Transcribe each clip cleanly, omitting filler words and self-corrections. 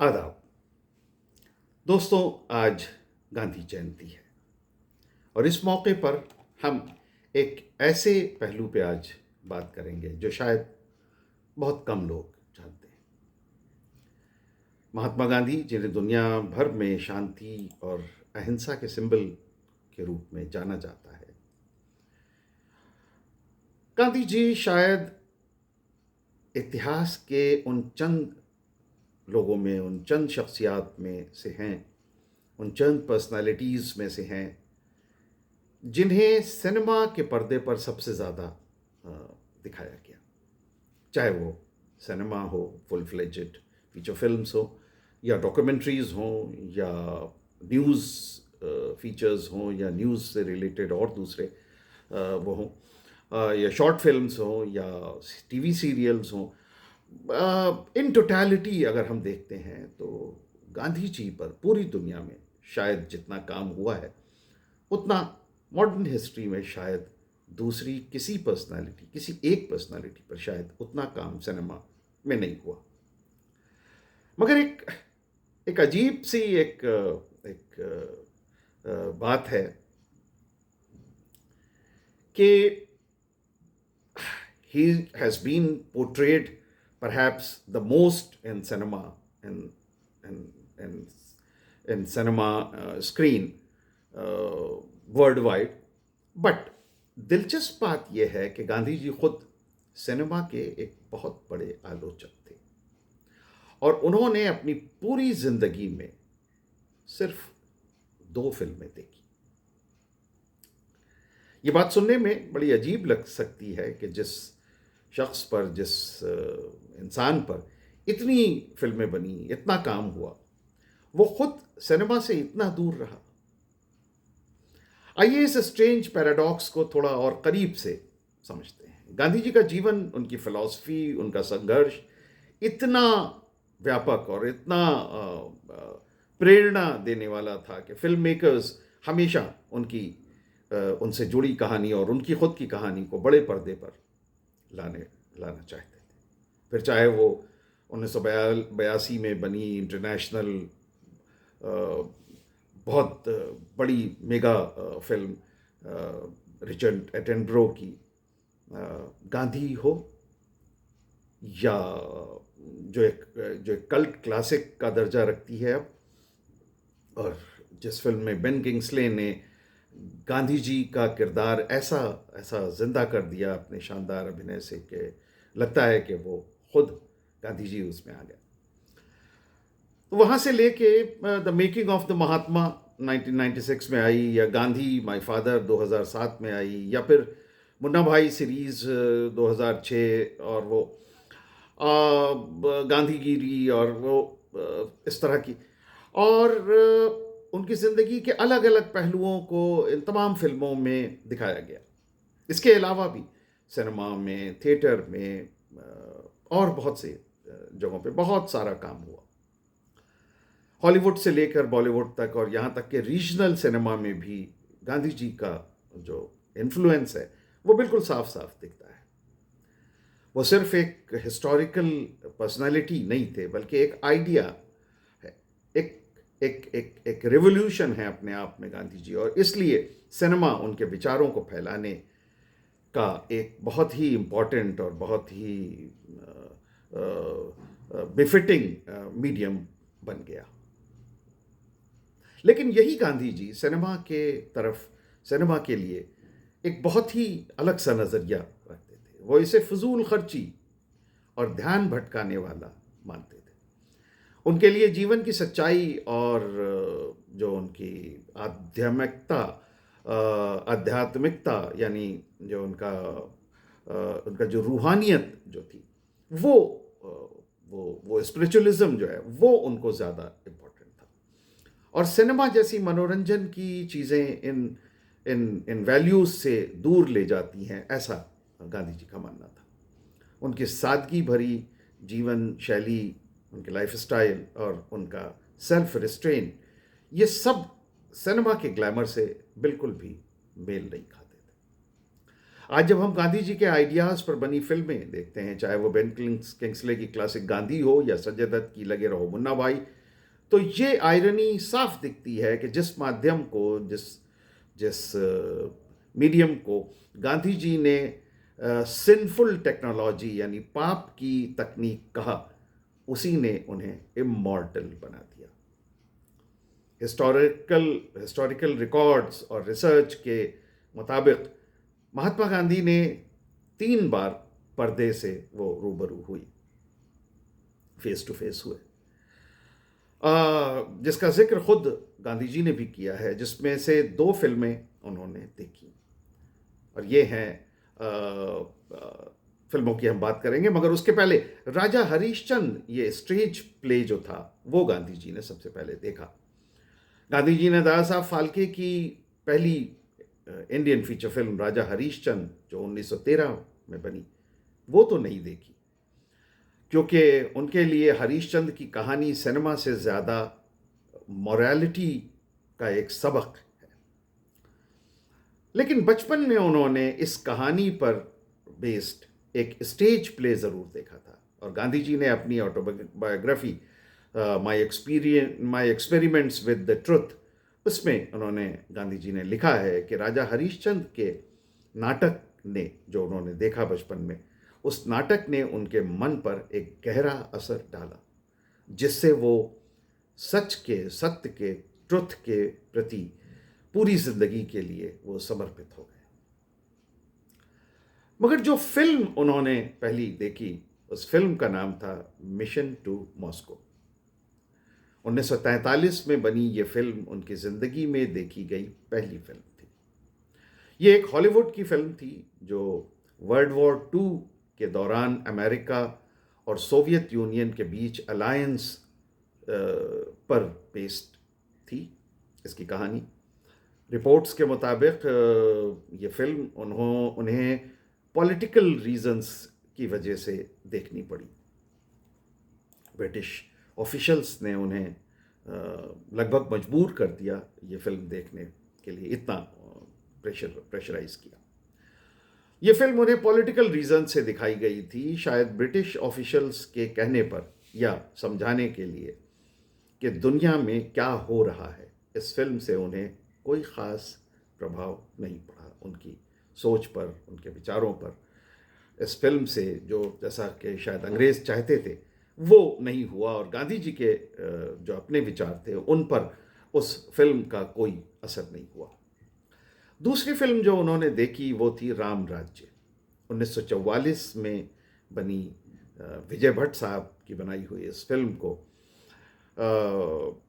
आदाब दोस्तों, आज गांधी जयंती है और इस मौके पर हम एक ऐसे पहलू पे आज बात करेंगे जो शायद बहुत कम लोग जानते हैं। महात्मा गांधी, जिन्हें दुनिया भर में शांति और अहिंसा के सिंबल के रूप में जाना जाता है, गांधी जी शायद इतिहास के उन चंद लोगों में, उन चंद शख्सियात में से हैं, उन चंद पर्सनालिटीज़ में से हैं जिन्हें सिनेमा के पर्दे पर सबसे ज़्यादा दिखाया गया। चाहे वो सिनेमा हो, फुल फ्लेजेड फीचर फिल्म्स हो, या डॉक्यूमेंट्रीज़ हों, या न्यूज़ फीचर्स हों, या न्यूज़ से रिलेटेड और दूसरे वो हों, या शॉर्ट फिल्म्स हों, या टीवी सीरियल्स हों। इन टोटलिटी अगर हम देखते हैं तो गांधी जी पर पूरी दुनिया में शायद जितना काम हुआ है, उतना मॉडर्न हिस्ट्री में शायद दूसरी किसी पर्सनालिटी, किसी एक पर्सनालिटी पर शायद उतना काम सिनेमा में नहीं हुआ। मगर एक अजीब सी एक बात है कि he has been portrayed perhaps the most in cinema, in in in cinema screen world wide. But दिलचस्प बात यह है कि गांधी जी खुद सिनेमा के एक बहुत बड़े आलोचक थे और उन्होंने अपनी पूरी जिंदगी में सिर्फ 2 फिल्में देखी। ये बात सुनने में बड़ी अजीब लग सकती है कि जिस शख्स पर, जिस इंसान पर इतनी फिल्में बनी, इतना काम हुआ, वो खुद सिनेमा से इतना दूर रहा। आइए इस स्ट्रेंज पैराडॉक्स को थोड़ा और करीब से समझते हैं। गांधी जी का जीवन, उनकी फिलॉसफी, उनका संघर्ष इतना व्यापक और इतना प्रेरणा देने वाला था कि फिल्म मेकर्स हमेशा उनसे जुड़ी कहानी और उनकी खुद की कहानी को बड़े पर्दे पर लाना चाहते थे। फिर चाहे वो 1982 में बनी इंटरनेशनल बहुत बड़ी मेगा फिल्म रिचर्ड एटनबरो की गांधी हो, या जो एक कल्ट क्लासिक का दर्जा रखती है अब, और जिस फिल्म में बेन किंग्सले ने गांधी जी का किरदार ऐसा जिंदा कर दिया अपने शानदार अभिनय से कि लगता है कि वो खुद गांधी जी उसमें आ गया। तो वहाँ से लेके द मेकिंग ऑफ द महात्मा 1996 में आई, या गांधी माय फादर 2007 में आई, या फिर मुन्ना भाई सीरीज़ 2006, और वो गांधीगिरी, और वो इस तरह की, और उनकी ज़िंदगी के अलग अलग पहलुओं को इन तमाम फिल्मों में दिखाया गया। इसके अलावा भी सिनेमा में, थिएटर में और बहुत से जगहों पे बहुत सारा काम हुआ। हॉलीवुड से लेकर बॉलीवुड तक, और यहाँ तक कि रीजनल सिनेमा में भी गांधी जी का जो इन्फ्लुएंस है वो बिल्कुल साफ साफ दिखता है। वो सिर्फ एक हिस्टोरिकल पर्सनालिटी नहीं थे, बल्कि एक आइडिया है, एक एक एक एक रिवोल्यूशन है अपने आप में गांधी जी। और इसलिए सिनेमा उनके विचारों को फैलाने का एक बहुत ही इम्पॉर्टेंट और बहुत ही बिफिटिंग मीडियम बन गया। लेकिन यही गांधी जी सिनेमा के लिए एक बहुत ही अलग सा नज़रिया रखते थे। वो इसे फजूल खर्ची और ध्यान भटकाने वाला मानते थे। उनके लिए जीवन की सच्चाई और जो उनकी आध्यात्मिकता, यानी जो उनका जो रूहानियत जो थी, वो स्पिरिचुअलिज्म जो है, वो उनको ज़्यादा इम्पोर्टेंट था। और सिनेमा जैसी मनोरंजन की चीज़ें इन वैल्यूज़ से दूर ले जाती हैं, ऐसा गांधी जी का मानना था। उनकी सादगी भरी जीवन शैली, उनके लाइफस्टाइल और उनका सेल्फ रिस्ट्रेन, ये सब सिनेमा के ग्लैमर से बिल्कुल भी मेल नहीं खाते थे। आज जब हम गांधी जी के आइडियाज़ पर बनी फिल्में देखते हैं, चाहे वो बेन किंग्सले की क्लासिक गांधी हो या संजय दत्त की लगे रहो मुन्ना भाई, तो ये आयरनी साफ दिखती है कि जिस माध्यम को, जिस जिस मीडियम को गांधी जी ने सिंफुल टेक्नोलॉजी यानी पाप की तकनीक कहा, उसी ने उन्हें इमॉर्टल बना दिया। हिस्टोरिकल रिकॉर्ड्स और रिसर्च के मुताबिक महात्मा गांधी ने 3 बार पर्दे से वो रूबरू हुई, फेस टू फेस हुए, जिसका जिक्र खुद गांधी जी ने भी किया है, जिसमें से 2 फिल्में उन्होंने देखी। और ये हैं, फिल्मों की हम बात करेंगे, मगर उसके पहले राजा हरीशचंद, ये स्टेज प्ले जो था, वो गांधी जी ने सबसे पहले देखा। गांधी जी ने दादा साहब फाल्के की पहली इंडियन फीचर फिल्म राजा हरीशचंद जो 1913 में बनी, वो तो नहीं देखी, क्योंकि उनके लिए हरीशचंद की कहानी सिनेमा से ज़्यादा मॉरलिटी का एक सबक है। लेकिन बचपन में उन्होंने इस कहानी पर बेस्ड एक स्टेज प्ले ज़रूर देखा था, और गांधी जी ने अपनी autobiography my experiments with the truth, उसमें उन्होंने, गांधी जी ने लिखा है कि राजा हरीशचंद के नाटक ने, जो उन्होंने देखा बचपन में, उस नाटक ने उनके मन पर एक गहरा असर डाला, जिससे वो सत्य के, ट्रुथ के प्रति पूरी जिंदगी के लिए वो समर्पित हो गए। मगर जो फिल्म उन्होंने पहली देखी, उस फिल्म का नाम था मिशन टू मॉस्को। 1943 में बनी ये फिल्म उनकी ज़िंदगी में देखी गई पहली फिल्म थी। ये एक हॉलीवुड की फिल्म थी जो वर्ल्ड वॉर 2 के दौरान अमेरिका और सोवियत यूनियन के बीच अलायंस पर बेस्ड थी। इसकी कहानी, रिपोर्ट्स के मुताबिक, ये फिल्म उन्हें पॉलिटिकल रीजंस की वजह से देखनी पड़ी। ब्रिटिश ऑफिशियल्स ने उन्हें लगभग मजबूर कर दिया ये फिल्म देखने के लिए, इतना प्रेशराइज किया। ये फिल्म उन्हें पॉलिटिकल रीजन से दिखाई गई थी, शायद ब्रिटिश ऑफिशियल्स के कहने पर या समझाने के लिए कि दुनिया में क्या हो रहा है। इस फिल्म से उन्हें कोई ख़ास प्रभाव नहीं पड़ा उनकी सोच पर, उनके विचारों पर। इस फिल्म से जो, जैसा कि शायद अंग्रेज़ चाहते थे, वो नहीं हुआ, और गांधी जी के जो अपने विचार थे उन पर उस फिल्म का कोई असर नहीं हुआ। दूसरी फिल्म जो उन्होंने देखी वो थी राम राज्य। 1944 में बनी, विजय भट्ट साहब की बनाई हुई इस फिल्म को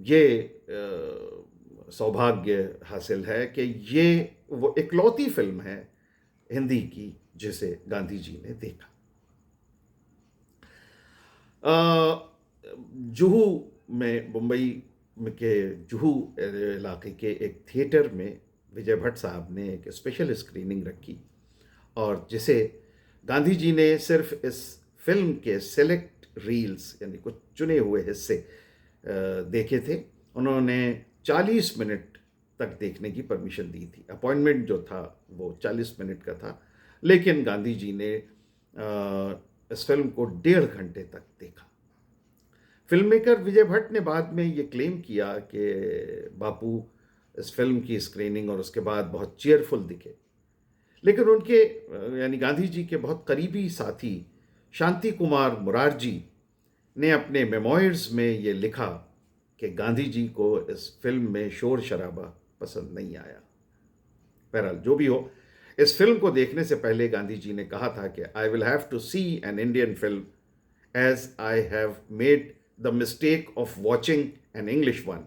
ये सौभाग्य हासिल है कि ये वो इकलौती फिल्म है हिंदी की जिसे गांधी जी ने देखा। जुहू में, मुंबई के जुहू इलाके के एक थिएटर में विजय भट्ट साहब ने एक स्पेशल स्क्रीनिंग रखी, और जिसे गांधी जी ने सिर्फ इस फिल्म के सेलेक्ट रील्स यानी कुछ चुने हुए हिस्से देखे थे। उन्होंने 40 मिनट तक देखने की परमिशन दी थी। अपॉइंटमेंट जो था वो 40 मिनट का था, लेकिन गांधी जी ने इस फिल्म को 1.5 घंटे तक देखा। फिल्म मेकर विजय भट्ट ने बाद में ये क्लेम किया कि बापू इस फिल्म की स्क्रीनिंग और उसके बाद बहुत चेयरफुल दिखे, लेकिन उनके यानी गांधी जी के बहुत करीबी साथी शांति कुमार मुरारजी ने अपने मेमोइर्स में ये लिखा कि गांधी जी को इस फिल्म में शोर शराबा पसंद नहीं आया। बहरहाल जो भी हो, इस फिल्म को देखने से पहले गांधी जी ने कहा था कि I will have to see an Indian film as I have made the mistake of watching an English one.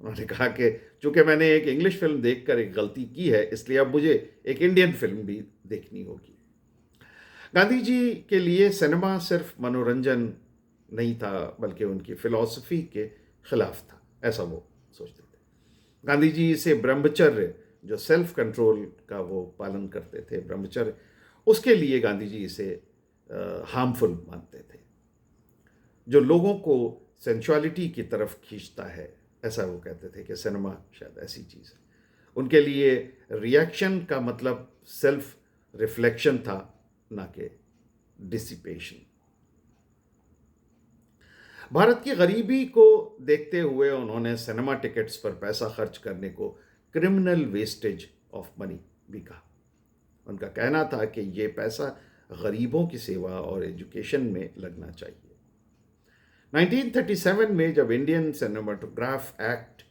उन्होंने कहा कि चूंकि मैंने एक इंग्लिश फिल्म देखकर एक गलती की है, इसलिए अब मुझे एक इंडियन फिल्म भी देखनी होगी। गांधी जी के लिए सिनेमा सिर्फ मनोरंजन नहीं था, बल्कि उनकी फिलॉसफी के खिलाफ था, ऐसा वो सोचते थे। गांधी जी से ब्रह्मचर्य, जो सेल्फ कंट्रोल का वो पालन करते थे, ब्रह्मचर्य, उसके लिए गांधी जी इसे हार्मफुल मानते थे, जो लोगों को सेंसुअलिटी की तरफ खींचता है, ऐसा वो कहते थे कि सिनेमा शायद ऐसी चीज़ है। उनके लिए रिएक्शन का मतलब सेल्फ रिफ्लेक्शन था, ना कि डिसिपेशन। भारत की गरीबी को देखते हुए उन्होंने सिनेमा टिकट्स पर पैसा खर्च करने को क्रिमिनल वेस्टेज ऑफ मनी भी कहा। उनका कहना था कि ये पैसा गरीबों की सेवा और एजुकेशन में लगना चाहिए। 1937 में जब इंडियन सिनेमाटोग्राफ एक्ट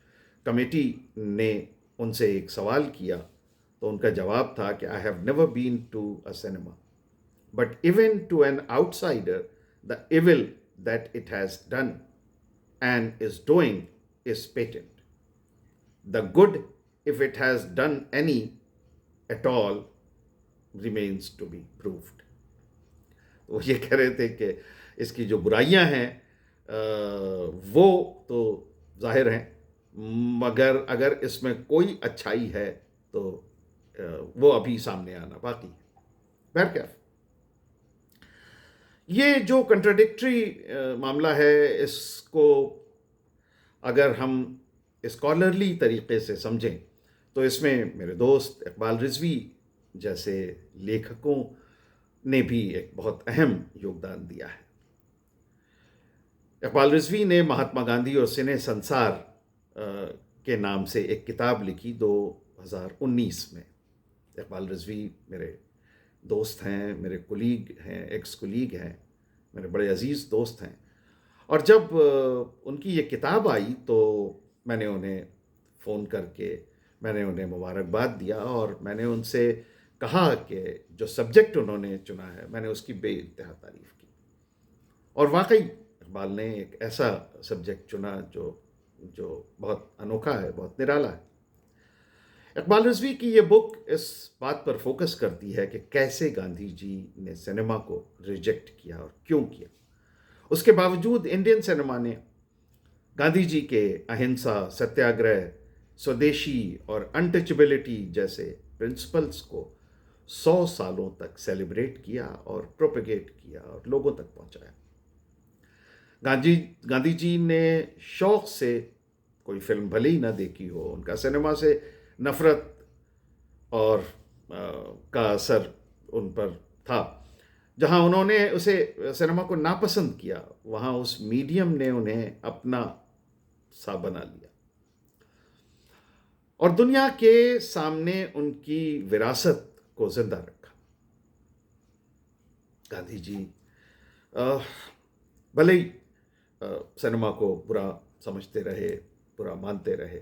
कमेटी ने उनसे एक सवाल किया तो उनका जवाब था कि I have never been to a cinema, but even to an outsider the evil that it has done and is doing is patent. The good, if it has done any at all, remains to be proved. वो ये कह रहे थे कि इसकी जो बुराइयां हैं वो तो जाहिर हैं, मगर अगर इसमें कोई अच्छाई है तो वो अभी सामने आना बाकी है। बहरकैफ ये जो कंट्राडिक्टरी मामला है, इसको अगर हम स्कॉलरली तरीके से समझें तो इसमें मेरे दोस्त इकबाल रिजवी जैसे लेखकों ने भी एक बहुत अहम योगदान दिया है। इकबाल रिजवी ने महात्मा गांधी और सिने संसार के नाम से एक किताब लिखी 2019 में। इकबाल रिजवी मेरे दोस्त हैं, मेरे कुलीग हैं, एक्स कुलीग हैं, मेरे बड़े अजीज़ दोस्त हैं। और जब उनकी ये किताब आई तो मैंने उन्हें फ़ोन करके मैंने उन्हें मुबारकबाद दिया और मैंने उनसे कहा कि जो सब्जेक्ट उन्होंने चुना है मैंने उसकी बेइंतहा तारीफ़ की। और वाकई इकबाल ने एक ऐसा सब्जेक्ट चुना जो बहुत अनोखा है, बहुत निराला है। इकबाल रिजवी की ये बुक इस बात पर फोकस करती है कि कैसे गांधी जी ने सिनेमा को रिजेक्ट किया और क्यों किया। उसके बावजूद इंडियन सिनेमा ने गांधी जी के अहिंसा, सत्याग्रह, स्वदेशी और अनटचेबिलिटी जैसे प्रिंसिपल्स को 100 सालों तक सेलिब्रेट किया और प्रोपेगेट किया और लोगों तक पहुंचाया। गांधी जी ने शौक से कोई फिल्म भले ही ना देखी हो, उनका सिनेमा से नफ़रत और का असर उन पर था। जहाँ उन्होंने उसे सिनेमा को नापसंद किया, वहाँ उस मीडियम ने उन्हें अपना सा बना लिया और दुनिया के सामने उनकी विरासत को जिंदा रखा। गांधी जी भले ही सिनेमा को बुरा समझते रहे, बुरा मानते रहे,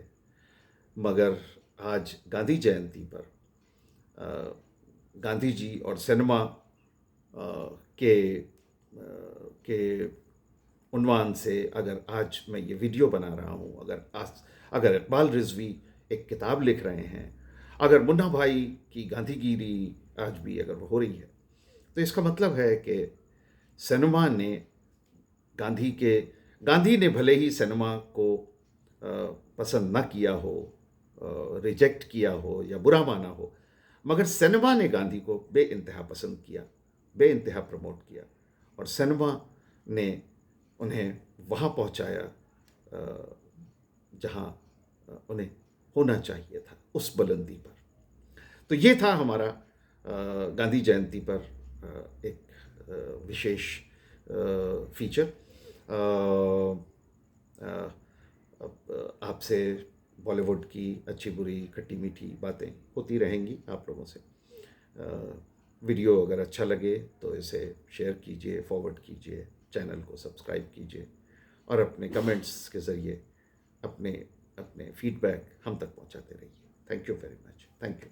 मगर आज गांधी जयंती पर गांधी जी और सिनेमा के उन्वान से अगर आज मैं ये वीडियो बना रहा हूँ, अगर इकबाल रिजवी एक किताब लिख रहे हैं, अगर मुन्ना भाई की गांधीगिरी आज भी अगर वो हो रही है, तो इसका मतलब है कि सिनेमा ने गांधी ने भले ही सिनेमा को पसंद ना किया हो, रिजेक्ट किया हो या बुरा माना हो, मगर सिनेमा ने गांधी को बेइंतहा पसंद किया, बेइंतहा प्रमोट किया और सिनेमा ने उन्हें वहाँ पहुँचाया जहाँ उन्हें होना चाहिए था, उस बुलंदी पर। तो ये था हमारा गांधी जयंती पर एक विशेष फीचर। आपसे बॉलीवुड की अच्छी बुरी खट्टी मीठी बातें होती रहेंगी आप लोगों से। वीडियो अगर अच्छा लगे तो इसे शेयर कीजिए, फॉरवर्ड कीजिए, चैनल को सब्सक्राइब कीजिए और अपने कमेंट्स के ज़रिए अपने फीडबैक हम तक पहुंचाते रहिए। Thank you very much. Thank you.